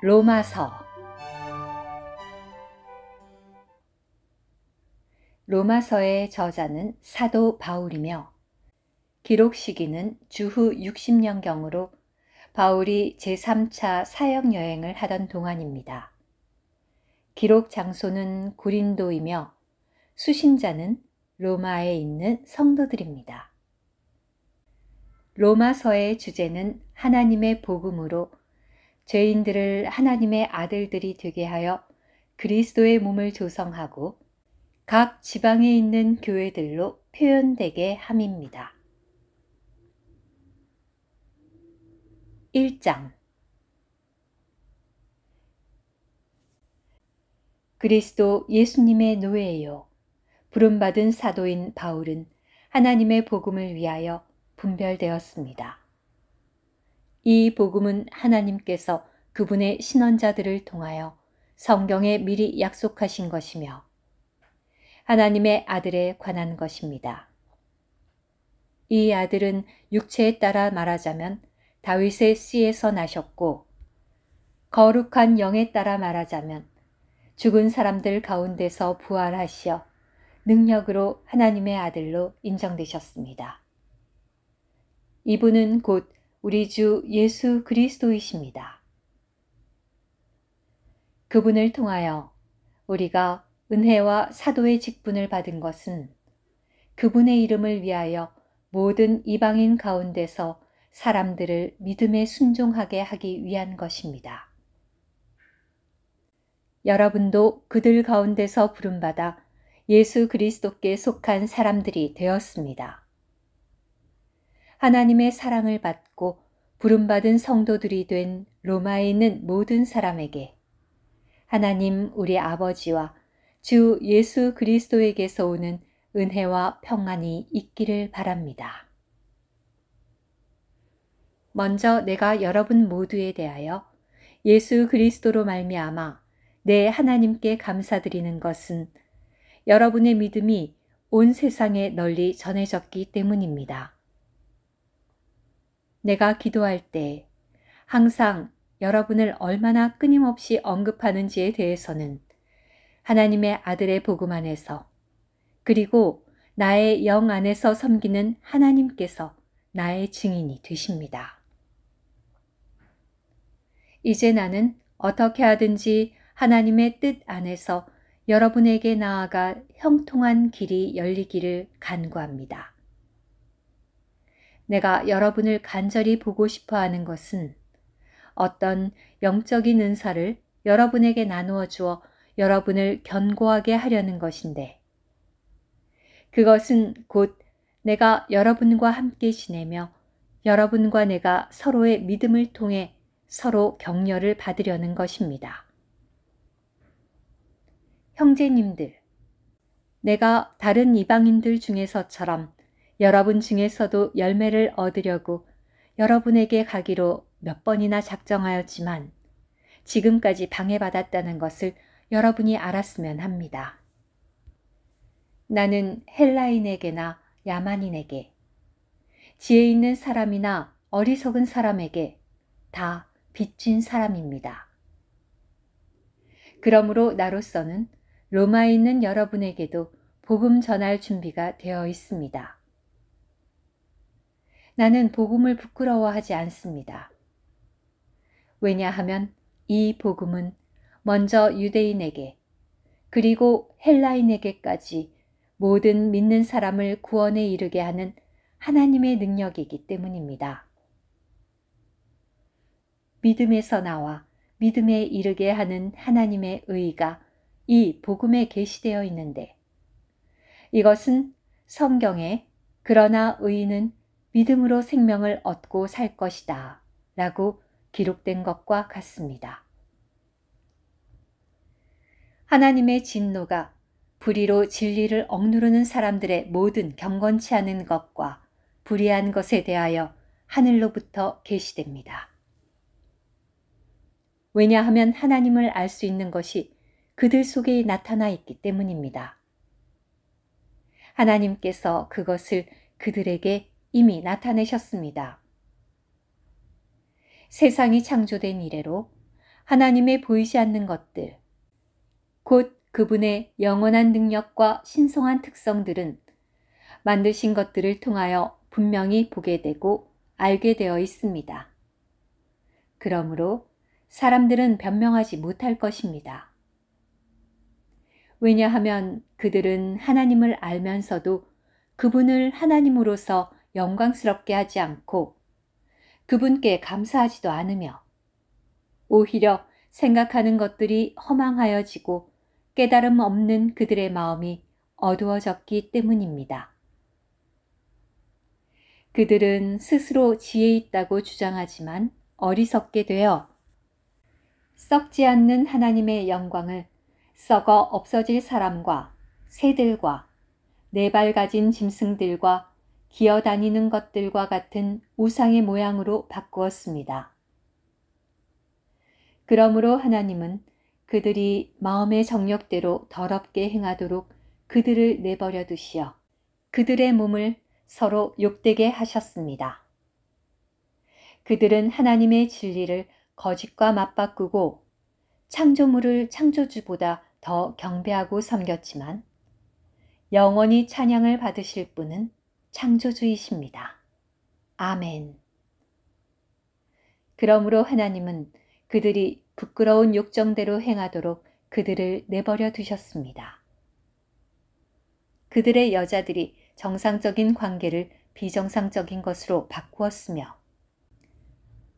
로마서 로마서의 저자는 사도 바울이며 기록 시기는 주후 60년경으로 바울이 제3차 사역 여행을 하던 동안입니다. 기록 장소는 고린도이며 수신자는 로마에 있는 성도들입니다. 로마서의 주제는 하나님의 복음으로 죄인들을 하나님의 아들들이 되게 하여 그리스도의 몸을 조성하고 각 지방에 있는 교회들로 표현되게 함입니다. 1장 그리스도 예수님의 노예요. 부름받은 사도인 바울은 하나님의 복음을 위하여 분별되었습니다. 이 복음은 하나님께서 그분의 신원자들을 통하여 성경에 미리 약속하신 것이며 하나님의 아들에 관한 것입니다. 이 아들은 육체에 따라 말하자면 다윗의 씨에서 나셨고 거룩한 영에 따라 말하자면 죽은 사람들 가운데서 부활하시어 능력으로 하나님의 아들로 인정되셨습니다. 이분은 곧 우리 주 예수 그리스도이십니다. 그분을 통하여 우리가 은혜와 사도의 직분을 받은 것은 그분의 이름을 위하여 모든 이방인 가운데서 사람들을 믿음에 순종하게 하기 위한 것입니다. 여러분도 그들 가운데서 부름받아 예수 그리스도께 속한 사람들이 되었습니다. 하나님의 사랑을 받고 부름받은 성도들이 된 로마에 있는 모든 사람에게 하나님 우리 아버지와 주 예수 그리스도에게서 오는 은혜와 평안이 있기를 바랍니다. 먼저 내가 여러분 모두에 대하여 예수 그리스도로 말미암아 내 하나님께 감사드리는 것은 여러분의 믿음이 온 세상에 널리 전해졌기 때문입니다. 내가 기도할 때 항상 여러분을 얼마나 끊임없이 언급하는지에 대해서는 하나님의 아들의 복음 안에서 그리고 나의 영 안에서 섬기는 하나님께서 나의 증인이 되십니다. 이제 나는 어떻게 하든지 하나님의 뜻 안에서 여러분에게 나아가 형통한 길이 열리기를 간구합니다. 내가 여러분을 간절히 보고 싶어 하는 것은 어떤 영적인 은사를 여러분에게 나누어 주어 여러분을 견고하게 하려는 것인데 그것은 곧 내가 여러분과 함께 지내며 여러분과 내가 서로의 믿음을 통해 서로 격려를 받으려는 것입니다. 형제님들, 내가 다른 이방인들 중에서처럼 여러분 중에서도 열매를 얻으려고 여러분에게 가기로 몇 번이나 작정하였지만 지금까지 방해받았다는 것을 여러분이 알았으면 합니다. 나는 헬라인에게나 야만인에게, 지혜 있는 사람이나 어리석은 사람에게 다 빚진 사람입니다. 그러므로 나로서는 로마에 있는 여러분에게도 복음 전할 준비가 되어 있습니다. 나는 복음을 부끄러워하지 않습니다. 왜냐하면 이 복음은 먼저 유대인에게 그리고 헬라인에게까지 모든 믿는 사람을 구원에 이르게 하는 하나님의 능력이기 때문입니다. 믿음에서 나와 믿음에 이르게 하는 하나님의 의가 이 복음에 계시되어 있는데 이것은 성경에 그러나 의인은 믿음으로 생명을 얻고 살 것이다 라고 기록된 것과 같습니다. 하나님의 진노가 불의로 진리를 억누르는 사람들의 모든 경건치 않은 것과 불의한 것에 대하여 하늘로부터 계시됩니다. 왜냐하면 하나님을 알 수 있는 것이 그들 속에 나타나 있기 때문입니다. 하나님께서 그것을 그들에게 이미 나타내셨습니다. 세상이 창조된 이래로 하나님의 보이지 않는 것들, 곧 그분의 영원한 능력과 신성한 특성들은 만드신 것들을 통하여 분명히 보게 되고 알게 되어 있습니다. 그러므로 사람들은 변명하지 못할 것입니다. 왜냐하면 그들은 하나님을 알면서도 그분을 하나님으로서 영광스럽게 하지 않고 그분께 감사하지도 않으며 오히려 생각하는 것들이 허망하여지고 깨달음 없는 그들의 마음이 어두워졌기 때문입니다. 그들은 스스로 지혜 있다고 주장하지만 어리석게 되어 썩지 않는 하나님의 영광을 썩어 없어질 사람과 새들과 네 발 가진 짐승들과 기어다니는 것들과 같은 우상의 모양으로 바꾸었습니다. 그러므로 하나님은 그들이 마음의 정욕대로 더럽게 행하도록 그들을 내버려 두시어 그들의 몸을 서로 욕되게 하셨습니다. 그들은 하나님의 진리를 거짓과 맞바꾸고 창조물을 창조주보다 더 경배하고 섬겼지만 영원히 찬양을 받으실 분은 창조주이십니다. 아멘. 그러므로 하나님은 그들이 부끄러운 욕정대로 행하도록 그들을 내버려 두셨습니다. 그들의 여자들이 정상적인 관계를 비정상적인 것으로 바꾸었으며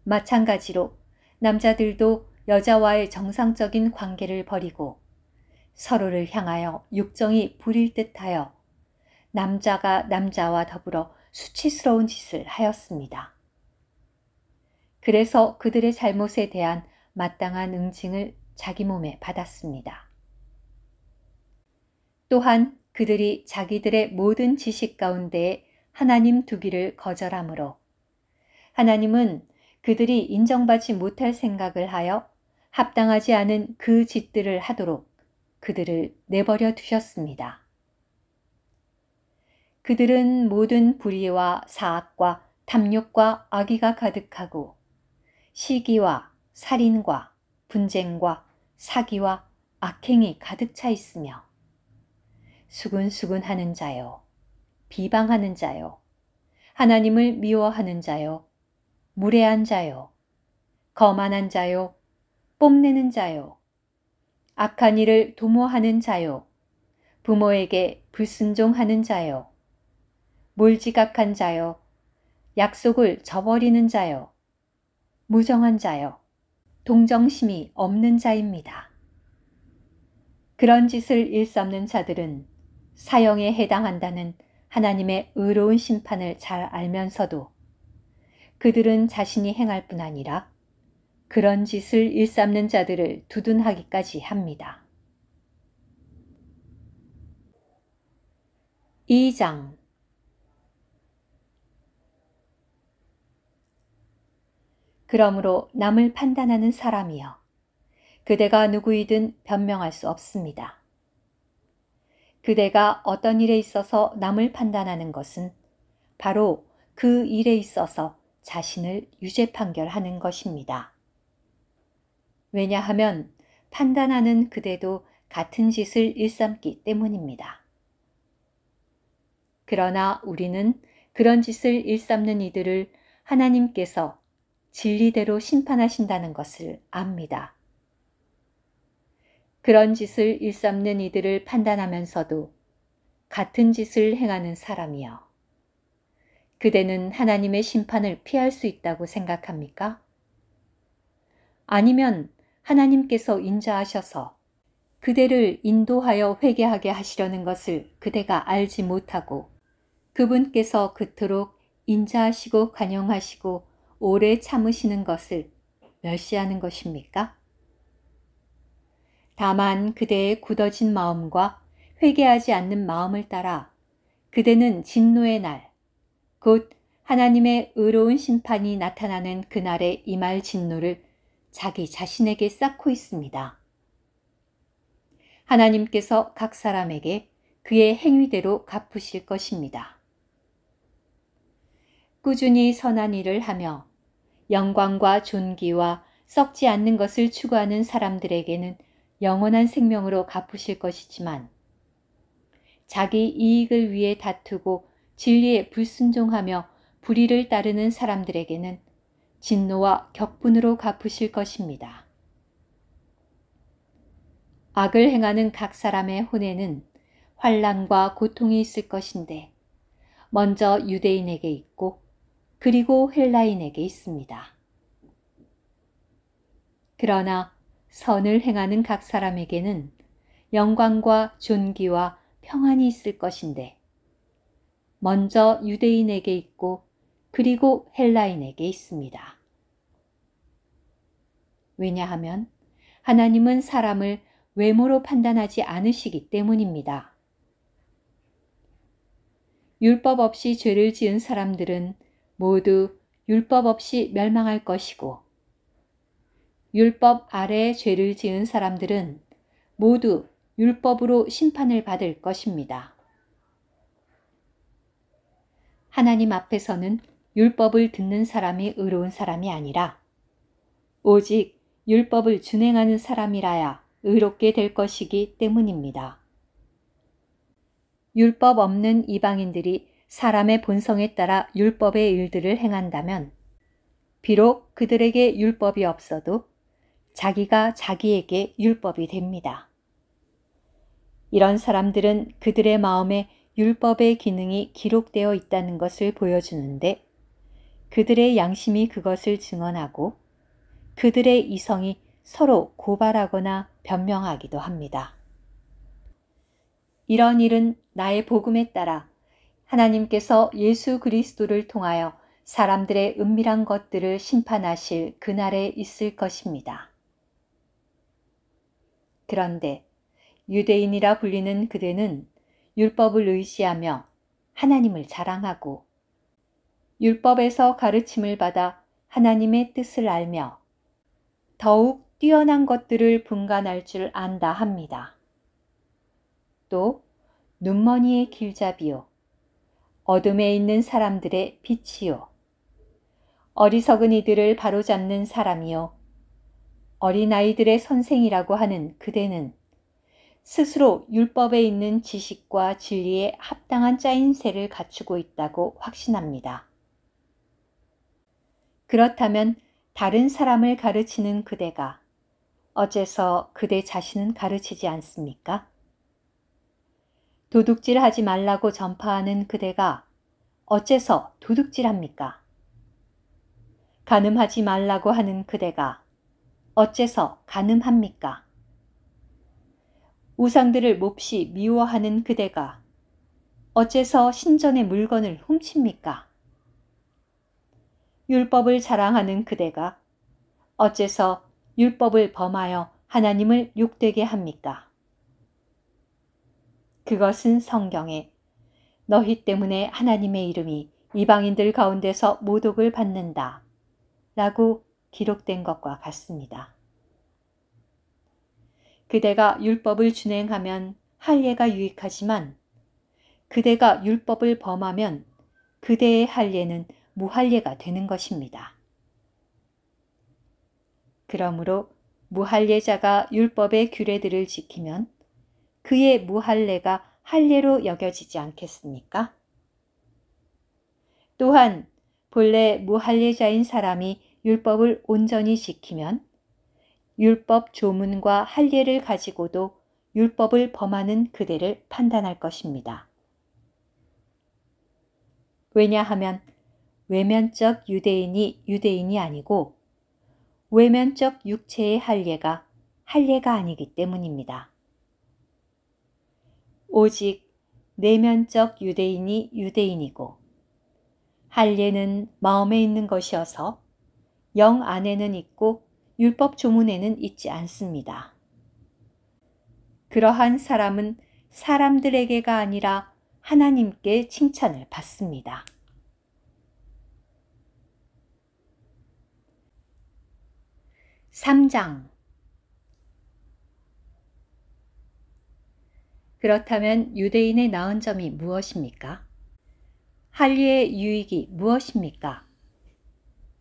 마찬가지로 남자들도 여자와의 정상적인 관계를 버리고 서로를 향하여 육정이 부릴 듯하여 남자가 남자와 더불어 수치스러운 짓을 하였습니다. 그래서 그들의 잘못에 대한 마땅한 응징을 자기 몸에 받았습니다. 또한 그들이 자기들의 모든 지식 가운데에 하나님 두기를 거절하므로 하나님은 그들이 인정받지 못할 생각을 하여 합당하지 않은 그 짓들을 하도록 그들을 내버려 두셨습니다. 그들은 모든 불의와 사악과 탐욕과 악의가 가득하고 시기와 살인과 분쟁과 사기와 악행이 가득 차 있으며 수근수근하는 자요, 비방하는 자요, 하나님을 미워하는 자요, 무례한 자요, 거만한 자요, 뽐내는 자요, 악한 일을 도모하는 자요, 부모에게 불순종하는 자요, 몰지각한 자요, 약속을 저버리는 자요, 무정한 자요, 동정심이 없는 자입니다. 그런 짓을 일삼는 자들은 사형에 해당한다는 하나님의 의로운 심판을 잘 알면서도 그들은 자신이 행할 뿐 아니라 그런 짓을 일삼는 자들을 두둔하기까지 합니다. 2장 그러므로 남을 판단하는 사람이여 그대가 누구이든 변명할 수 없습니다. 그대가 어떤 일에 있어서 남을 판단하는 것은 바로 그 일에 있어서 자신을 유죄 판결하는 것입니다. 왜냐하면 판단하는 그대도 같은 짓을 일삼기 때문입니다. 그러나 우리는 그런 짓을 일삼는 이들을 하나님께서 진리대로 심판하신다는 것을 압니다. 그런 짓을 일삼는 이들을 판단하면서도 같은 짓을 행하는 사람이여. 그대는 하나님의 심판을 피할 수 있다고 생각합니까? 아니면 하나님께서 인자하셔서 그대를 인도하여 회개하게 하시려는 것을 그대가 알지 못하고 그분께서 그토록 인자하시고 관용하시고 오래 참으시는 것을 멸시하는 것입니까? 다만 그대의 굳어진 마음과 회개하지 않는 마음을 따라 그대는 진노의 날, 곧 하나님의 의로운 심판이 나타나는 그날에 임할 진노를 자기 자신에게 쌓고 있습니다. 하나님께서 각 사람에게 그의 행위대로 갚으실 것입니다. 꾸준히 선한 일을 하며 영광과 존귀와 썩지 않는 것을 추구하는 사람들에게는 영원한 생명으로 갚으실 것이지만 자기 이익을 위해 다투고 진리에 불순종하며 불의를 따르는 사람들에게는 진노와 격분으로 갚으실 것입니다. 악을 행하는 각 사람의 혼에는 환난과 고통이 있을 것인데 먼저 유대인에게 있고 그리고 헬라인에게 있습니다. 그러나 선을 행하는 각 사람에게는 영광과 존귀와 평안이 있을 것인데 먼저 유대인에게 있고 그리고 헬라인에게 있습니다. 왜냐하면 하나님은 사람을 외모로 판단하지 않으시기 때문입니다. 율법 없이 죄를 지은 사람들은 모두 율법 없이 멸망할 것이고 율법 아래에 죄를 지은 사람들은 모두 율법으로 심판을 받을 것입니다. 하나님 앞에서는 율법을 듣는 사람이 의로운 사람이 아니라 오직 율법을 준행하는 사람이라야 의롭게 될 것이기 때문입니다. 율법 없는 이방인들이 사람의 본성에 따라 율법의 일들을 행한다면 비록 그들에게 율법이 없어도 자기가 자기에게 율법이 됩니다. 이런 사람들은 그들의 마음에 율법의 기능이 기록되어 있다는 것을 보여주는데 그들의 양심이 그것을 증언하고 그들의 이성이 서로 고발하거나 변명하기도 합니다. 이런 일은 나의 복음에 따라 하나님께서 예수 그리스도를 통하여 사람들의 은밀한 것들을 심판하실 그날에 있을 것입니다. 그런데 유대인이라 불리는 그대는 율법을 의지하며 하나님을 자랑하고 율법에서 가르침을 받아 하나님의 뜻을 알며 더욱 뛰어난 것들을 분간할 줄 안다 합니다. 또 눈머니의 길잡이요 어둠에 있는 사람들의 빛이요 어리석은 이들을 바로잡는 사람이요 어린아이들의 선생이라고 하는 그대는 스스로 율법에 있는 지식과 진리에 합당한 짜임새를 갖추고 있다고 확신합니다. 그렇다면 다른 사람을 가르치는 그대가 어째서 그대 자신은 가르치지 않습니까? 도둑질하지 말라고 전파하는 그대가 어째서 도둑질합니까? 간음하지 말라고 하는 그대가 어째서 간음합니까? 우상들을 몹시 미워하는 그대가 어째서 신전의 물건을 훔칩니까? 율법을 자랑하는 그대가 어째서 율법을 범하여 하나님을 욕되게 합니까? 그것은 성경에 너희 때문에 하나님의 이름이 이방인들 가운데서 모독을 받는다 라고 기록된 것과 같습니다. 그대가 율법을 준행하면 할례가 유익하지만 그대가 율법을 범하면 그대의 할례는 무할례가 되는 것입니다. 그러므로 무할례자가 율법의 규례들을 지키면 그의 무할례가 할례로 여겨지지 않겠습니까? 또한 본래 무할례자인 사람이 율법을 온전히 지키면 율법 조문과 할례를 가지고도 율법을 범하는 그대를 판단할 것입니다. 왜냐하면 외면적 유대인이 유대인이 아니고 외면적 육체의 할례가 할례가 아니기 때문입니다. 오직 내면적 유대인이 유대인이고 할례는 마음에 있는 것이어서 영 안에는 있고 율법 조문에는 있지 않습니다. 그러한 사람은 사람들에게가 아니라 하나님께 칭찬을 받습니다. (3장) 그렇다면 유대인의 나은 점이 무엇입니까? 할례의 유익이 무엇입니까?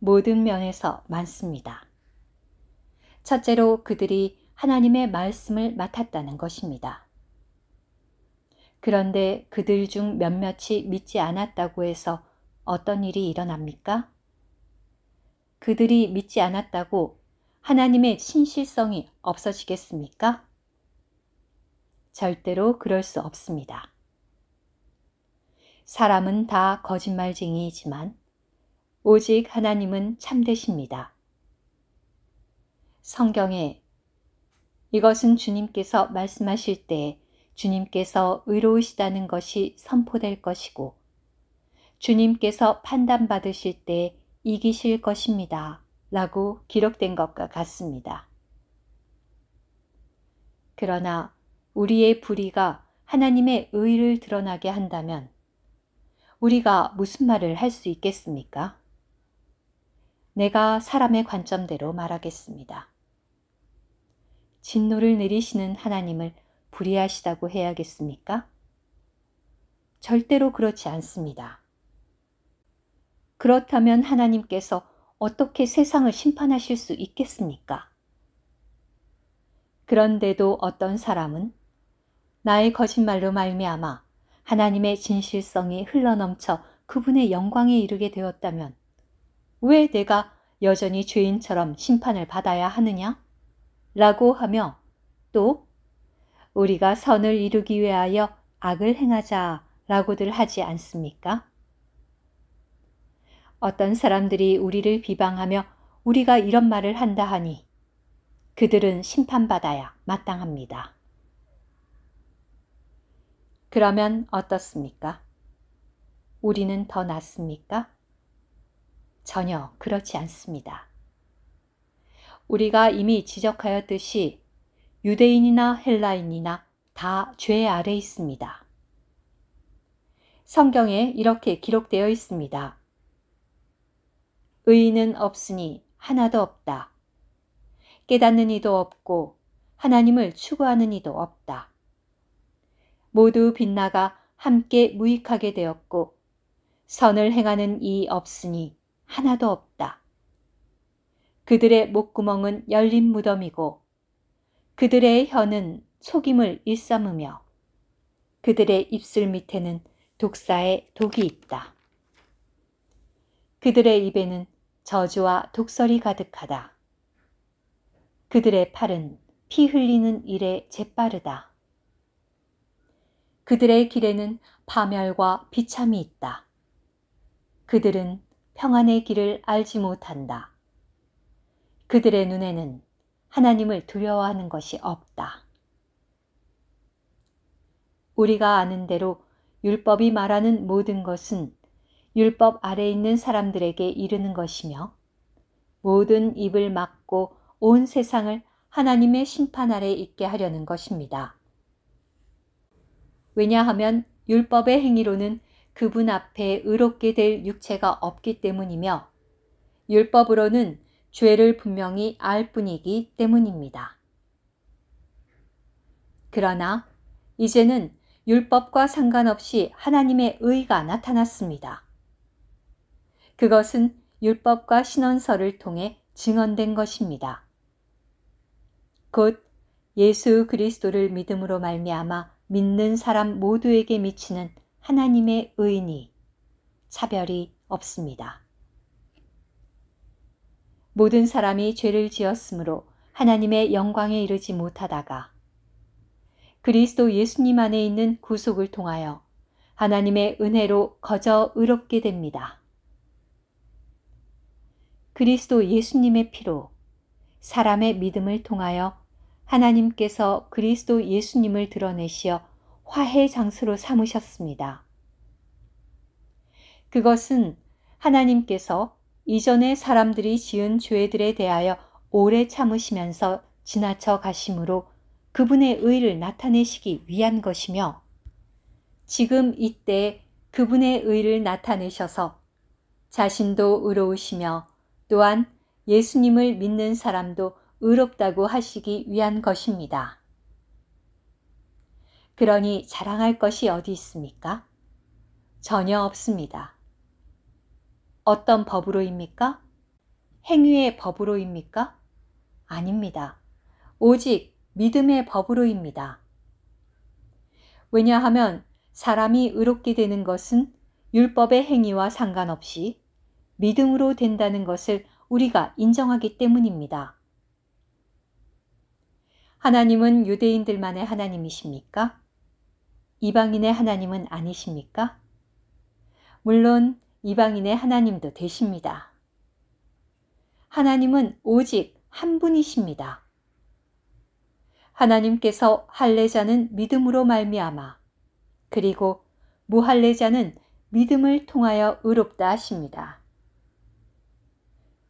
모든 면에서 많습니다. 첫째로 그들이 하나님의 말씀을 맡았다는 것입니다. 그런데 그들 중 몇몇이 믿지 않았다고 해서 어떤 일이 일어납니까? 그들이 믿지 않았다고 하나님의 신실성이 없어지겠습니까? 절대로 그럴 수 없습니다. 사람은 다 거짓말쟁이이지만 오직 하나님은 참되십니다. 성경에 이것은 주님께서 말씀하실 때에 주님께서 의로우시다는 것이 선포될 것이고 주님께서 판단받으실 때에 이기실 것입니다. 라고 기록된 것과 같습니다. 그러나 우리의 불의가 하나님의 의를 드러나게 한다면 우리가 무슨 말을 할 수 있겠습니까? 내가 사람의 관점대로 말하겠습니다. 진노를 내리시는 하나님을 불의하시다고 해야겠습니까? 절대로 그렇지 않습니다. 그렇다면 하나님께서 어떻게 세상을 심판하실 수 있겠습니까? 그런데도 어떤 사람은 나의 거짓말로 말미암아 하나님의 진실성이 흘러넘쳐 그분의 영광에 이르게 되었다면 왜 내가 여전히 죄인처럼 심판을 받아야 하느냐? 라고 하며 또 우리가 선을 이루기 위하여 악을 행하자 라고들 하지 않습니까? 어떤 사람들이 우리를 비방하며 우리가 이런 말을 한다 하니 그들은 심판받아야 마땅합니다. 그러면 어떻습니까? 우리는 더 낫습니까? 전혀 그렇지 않습니다. 우리가 이미 지적하였듯이 유대인이나 헬라인이나 다 죄 아래 있습니다. 성경에 이렇게 기록되어 있습니다. 의인은 없으니 하나도 없다. 깨닫는 이도 없고 하나님을 추구하는 이도 없다. 모두 빗나가 함께 무익하게 되었고 선을 행하는 이 없으니 하나도 없다. 그들의 목구멍은 열린 무덤이고 그들의 혀는 속임을 일삼으며 그들의 입술 밑에는 독사의 독이 있다. 그들의 입에는 저주와 독설이 가득하다. 그들의 팔은 피 흘리는 일에 재빠르다. 그들의 길에는 파멸과 비참이 있다. 그들은 평안의 길을 알지 못한다. 그들의 눈에는 하나님을 두려워하는 것이 없다. 우리가 아는 대로 율법이 말하는 모든 것은 율법 아래 있는 사람들에게 이르는 것이며 모든 입을 막고 온 세상을 하나님의 심판 아래 있게 하려는 것입니다. 왜냐하면 율법의 행위로는 그분 앞에 의롭게 될 육체가 없기 때문이며 율법으로는 죄를 분명히 알 뿐이기 때문입니다. 그러나 이제는 율법과 상관없이 하나님의 의가 나타났습니다. 그것은 율법과 신원서를 통해 증언된 것입니다. 곧 예수 그리스도를 믿음으로 말미암아 믿는 사람 모두에게 미치는 하나님의 의니 차별이 없습니다. 모든 사람이 죄를 지었으므로 하나님의 영광에 이르지 못하다가 그리스도 예수님 안에 있는 구속을 통하여 하나님의 은혜로 거저 의롭게 됩니다. 그리스도 예수님의 피로 사람의 믿음을 통하여 하나님께서 그리스도 예수님을 드러내시어 화해 장소로 삼으셨습니다. 그것은 하나님께서 이전에 사람들이 지은 죄들에 대하여 오래 참으시면서 지나쳐 가심으로 그분의 의를 나타내시기 위한 것이며 지금 이때 그분의 의를 나타내셔서 자신도 의로우시며 또한 예수님을 믿는 사람도 의롭다고 하시기 위한 것입니다. 그러니 자랑할 것이 어디 있습니까? 전혀 없습니다. 어떤 법으로입니까? 행위의 법으로입니까? 아닙니다. 오직 믿음의 법으로입니다. 왜냐하면 사람이 의롭게 되는 것은 율법의 행위와 상관없이 믿음으로 된다는 것을 우리가 인정하기 때문입니다. 하나님은 유대인들만의 하나님이십니까? 이방인의 하나님은 아니십니까? 물론 이방인의 하나님도 되십니다. 하나님은 오직 한 분이십니다. 하나님께서 할례자는 믿음으로 말미암아 그리고 무할례자는 믿음을 통하여 의롭다 하십니다.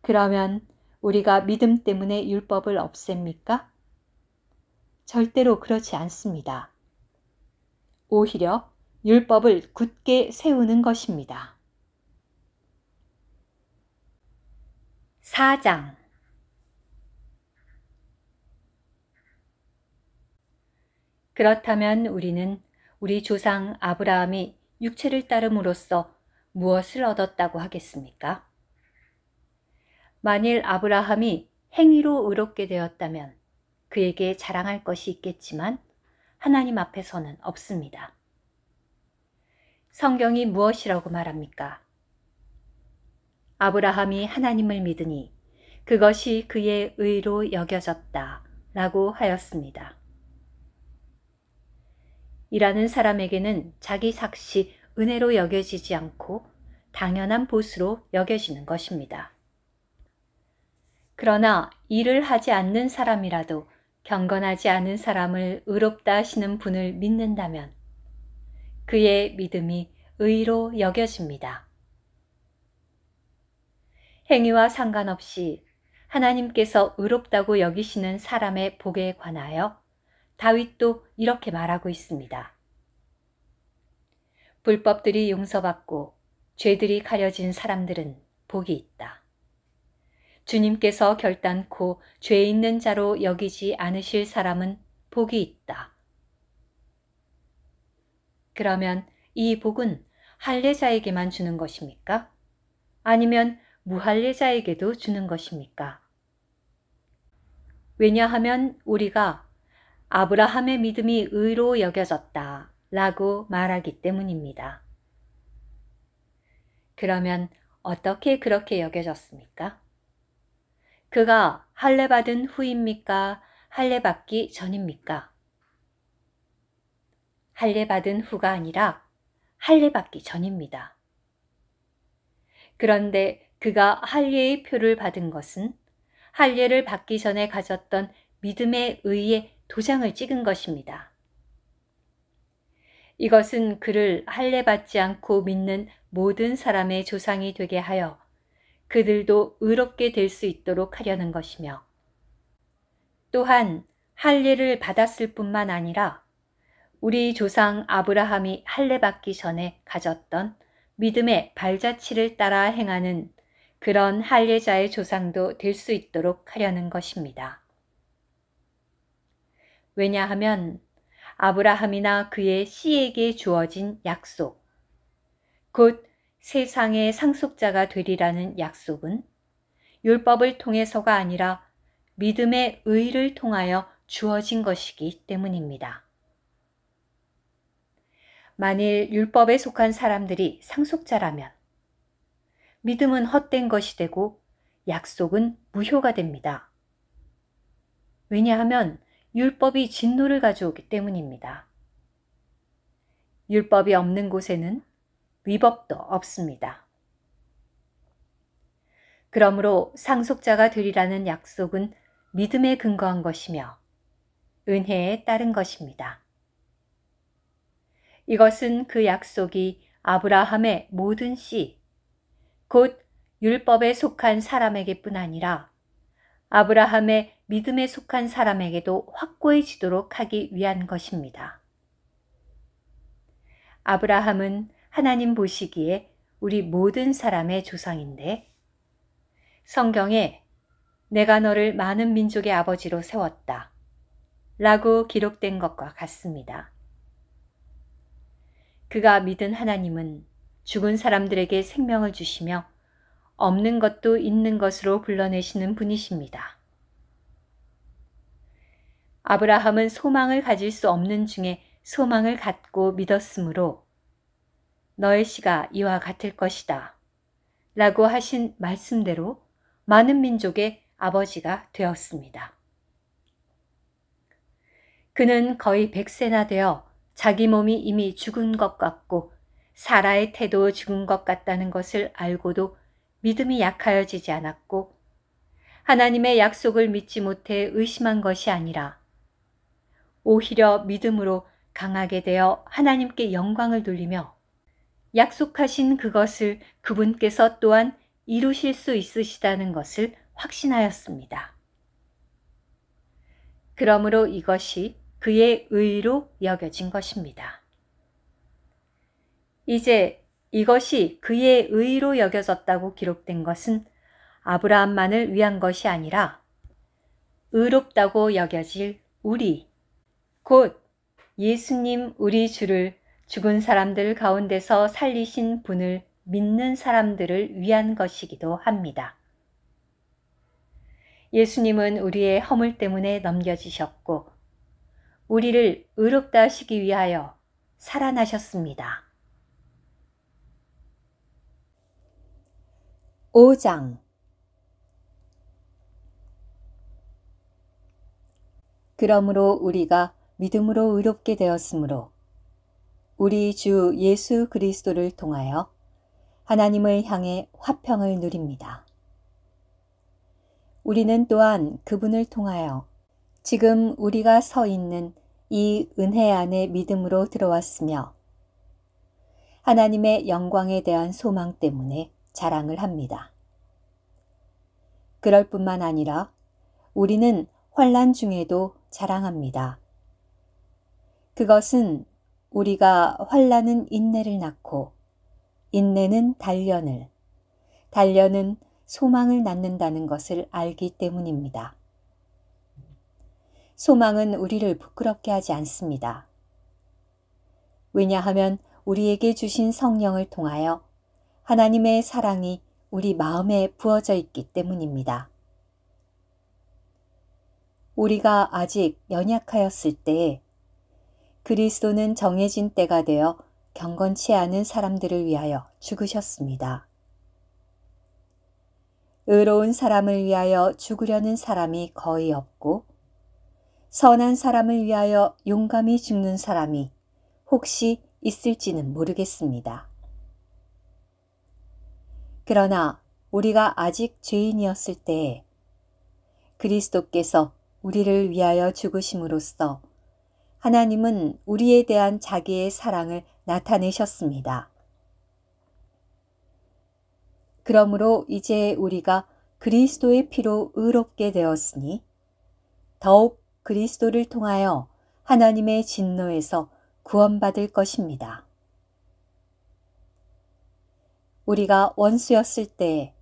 그러면 우리가 믿음 때문에 율법을 없앱니까? 절대로 그렇지 않습니다. 오히려 율법을 굳게 세우는 것입니다. 4장 그렇다면 우리는 우리 조상 아브라함이 육체를 따름으로써 무엇을 얻었다고 하겠습니까? 만일 아브라함이 행위로 의롭게 되었다면 그에게 자랑할 것이 있겠지만 하나님 앞에서는 없습니다. 성경이 무엇이라고 말합니까? 아브라함이 하나님을 믿으니 그것이 그의 의로 여겨졌다 라고 하였습니다. 이라는 사람에게는 자기 삭시 은혜로 여겨지지 않고 당연한 보수로 여겨지는 것입니다. 그러나 일을 하지 않는 사람이라도 경건하지 않은 사람을 의롭다 하시는 분을 믿는다면 그의 믿음이 의로 여겨집니다. 행위와 상관없이 하나님께서 의롭다고 여기시는 사람의 복에 관하여 다윗도 이렇게 말하고 있습니다. 불법들이 용서받고 죄들이 가려진 사람들은 복이 있다. 주님께서 결단코 죄 있는 자로 여기지 않으실 사람은 복이 있다. 그러면 이 복은 할례자에게만 주는 것입니까? 아니면 무할례자에게도 주는 것입니까? 왜냐하면 우리가 아브라함의 믿음이 의로 여겨졌다 라고 말하기 때문입니다. 그러면 어떻게 그렇게 여겨졌습니까? 그가 할례 받은 후입니까? 할례 받기 전입니까? 할례 받은 후가 아니라 할례 받기 전입니다. 그런데 그가 할례의 표를 받은 것은 할례를 받기 전에 가졌던 믿음의 의의 도장을 찍은 것입니다. 이것은 그를 할례 받지 않고 믿는 모든 사람의 조상이 되게 하여 그들도 의롭게 될 수 있도록 하려는 것이며 또한 할례를 받았을 뿐만 아니라 우리 조상 아브라함이 할례 받기 전에 가졌던 믿음의 발자취를 따라 행하는 그런 할례자의 조상도 될 수 있도록 하려는 것입니다. 왜냐하면 아브라함이나 그의 씨에게 주어진 약속, 곧 세상의 상속자가 되리라는 약속은 율법을 통해서가 아니라 믿음의 의를 통하여 주어진 것이기 때문입니다. 만일 율법에 속한 사람들이 상속자라면 믿음은 헛된 것이 되고 약속은 무효가 됩니다. 왜냐하면 율법이 진노를 가져오기 때문입니다. 율법이 없는 곳에는 위법도 없습니다. 그러므로 상속자가 되리라는 약속은 믿음에 근거한 것이며 은혜에 따른 것입니다. 이것은 그 약속이 아브라함의 모든 씨, 곧 율법에 속한 사람에게뿐 아니라 아브라함의 믿음에 속한 사람에게도 확고해지도록 하기 위한 것입니다. 아브라함은 하나님 보시기에 우리 모든 사람의 조상인데 성경에 내가 너를 많은 민족의 아버지로 세웠다 라고 기록된 것과 같습니다. 그가 믿은 하나님은 죽은 사람들에게 생명을 주시며 없는 것도 있는 것으로 불러내시는 분이십니다. 아브라함은 소망을 가질 수 없는 중에 소망을 갖고 믿었으므로 너의 씨가 이와 같을 것이다 라고 하신 말씀대로 많은 민족의 아버지가 되었습니다. 그는 거의 100세나 되어 자기 몸이 이미 죽은 것 같고 사라의 태도 죽은 것 같다는 것을 알고도 믿음이 약하여지지 않았고 하나님의 약속을 믿지 못해 의심한 것이 아니라 오히려 믿음으로 강하게 되어 하나님께 영광을 돌리며 약속하신 그것을 그분께서 또한 이루실 수 있으시다는 것을 확신하였습니다. 그러므로 이것이 그의 의로 여겨진 것입니다. 이제 이것이 그의 의로 여겨졌다고 기록된 것은 아브라함만을 위한 것이 아니라 의롭다고 여겨질 우리, 곧 예수님 우리 주를 죽은 사람들 가운데서 살리신 분을 믿는 사람들을 위한 것이기도 합니다. 예수님은 우리의 허물 때문에 넘겨지셨고 우리를 의롭다 하시기 위하여 살아나셨습니다. 5장 그러므로 우리가 믿음으로 의롭게 되었으므로 우리 주 예수 그리스도를 통하여 하나님을 향해 화평을 누립니다. 우리는 또한 그분을 통하여 지금 우리가 서 있는 이 은혜 안에 믿음으로 들어왔으며 하나님의 영광에 대한 소망 때문에 자랑을 합니다. 그럴 뿐만 아니라 우리는 환난 중에도 자랑합니다. 그것은 우리가 환난은 인내를 낳고 인내는 단련을, 단련은 소망을 낳는다는 것을 알기 때문입니다. 소망은 우리를 부끄럽게 하지 않습니다. 왜냐하면 우리에게 주신 성령을 통하여 하나님의 사랑이 우리 마음에 부어져 있기 때문입니다. 우리가 아직 연약하였을 때에 그리스도는 정해진 때가 되어 경건치 않은 사람들을 위하여 죽으셨습니다. 의로운 사람을 위하여 죽으려는 사람이 거의 없고 선한 사람을 위하여 용감히 죽는 사람이 혹시 있을지는 모르겠습니다. 그러나 우리가 아직 죄인이었을 때에 그리스도께서 우리를 위하여 죽으심으로써 하나님은 우리에 대한 자기의 사랑을 나타내셨습니다. 그러므로 이제 우리가 그리스도의 피로 의롭게 되었으니 더욱 그리스도를 통하여 하나님의 진노에서 구원받을 것입니다. 우리가 원수였을 때에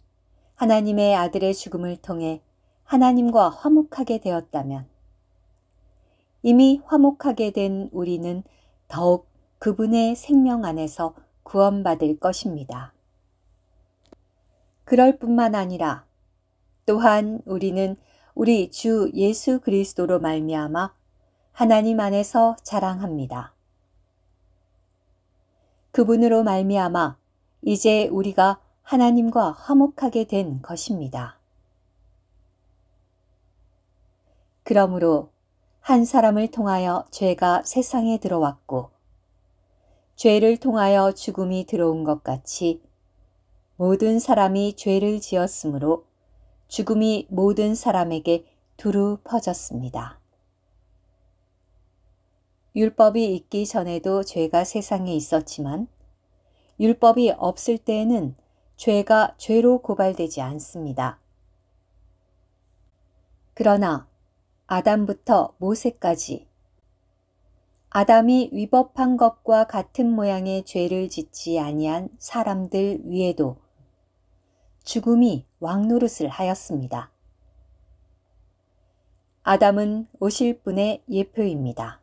하나님의 아들의 죽음을 통해 하나님과 화목하게 되었다면 이미 화목하게 된 우리는 더욱 그분의 생명 안에서 구원받을 것입니다. 그럴 뿐만 아니라 또한 우리는 우리 주 예수 그리스도로 말미암아 하나님 안에서 자랑합니다. 그분으로 말미암아 이제 우리가 하나님과 화목하게 된 것입니다. 그러므로 한 사람을 통하여 죄가 세상에 들어왔고 죄를 통하여 죽음이 들어온 것 같이 모든 사람이 죄를 지었으므로 죽음이 모든 사람에게 두루 퍼졌습니다. 율법이 있기 전에도 죄가 세상에 있었지만 율법이 없을 때에는 죄가 죄로 고발되지 않습니다. 그러나 아담부터 모세까지 아담이 위법한 것과 같은 모양의 죄를 짓지 아니한 사람들 위에도 죽음이 왕노릇을 하였습니다. 아담은 오실 분의 예표입니다.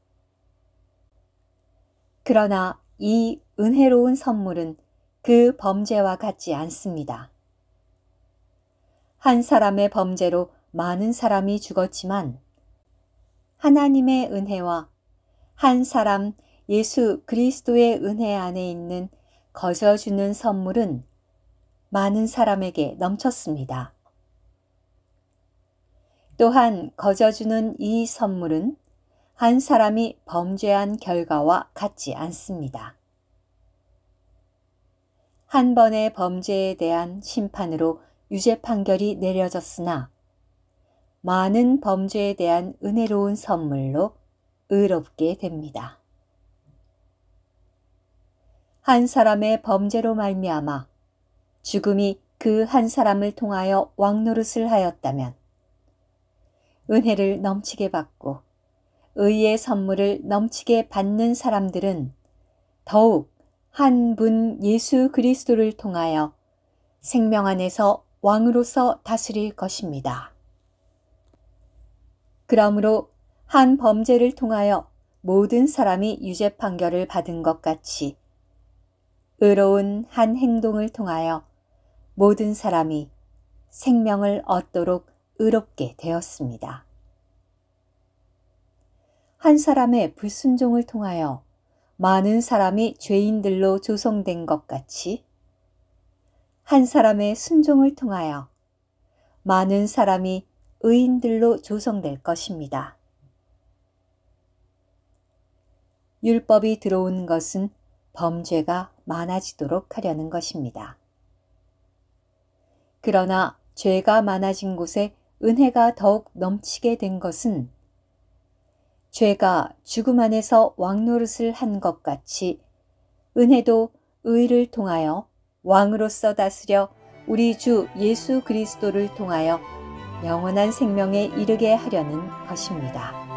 그러나 이 은혜로운 선물은 그 범죄와 같지 않습니다. 한 사람의 범죄로 많은 사람이 죽었지만 하나님의 은혜와 한 사람 예수 그리스도의 은혜 안에 있는 거저주는 선물은 많은 사람에게 넘쳤습니다. 또한 거저주는 이 선물은 한 사람이 범죄한 결과와 같지 않습니다. 한 번의 범죄에 대한 심판으로 유죄 판결이 내려졌으나 많은 범죄에 대한 은혜로운 선물로 의롭게 됩니다. 한 사람의 범죄로 말미암아 죽음이 그 한 사람을 통하여 왕노릇을 하였다면 은혜를 넘치게 받고 의의 선물을 넘치게 받는 사람들은 더욱 한 분 예수 그리스도를 통하여 생명 안에서 왕으로서 다스릴 것입니다. 그러므로 한 범죄를 통하여 모든 사람이 유죄 판결을 받은 것 같이 의로운 한 행동을 통하여 모든 사람이 생명을 얻도록 의롭게 되었습니다. 한 사람의 불순종을 통하여 많은 사람이 죄인들로 조성된 것 같이 한 사람의 순종을 통하여 많은 사람이 의인들로 조성될 것입니다. 율법이 들어온 것은 범죄가 많아지도록 하려는 것입니다. 그러나 죄가 많아진 곳에 은혜가 더욱 넘치게 된 것은 죄가 죽음 안에서 왕노릇을 한 것 같이 은혜도 의를 통하여 왕으로서 다스려 우리 주 예수 그리스도를 통하여 영원한 생명에 이르게 하려는 것입니다.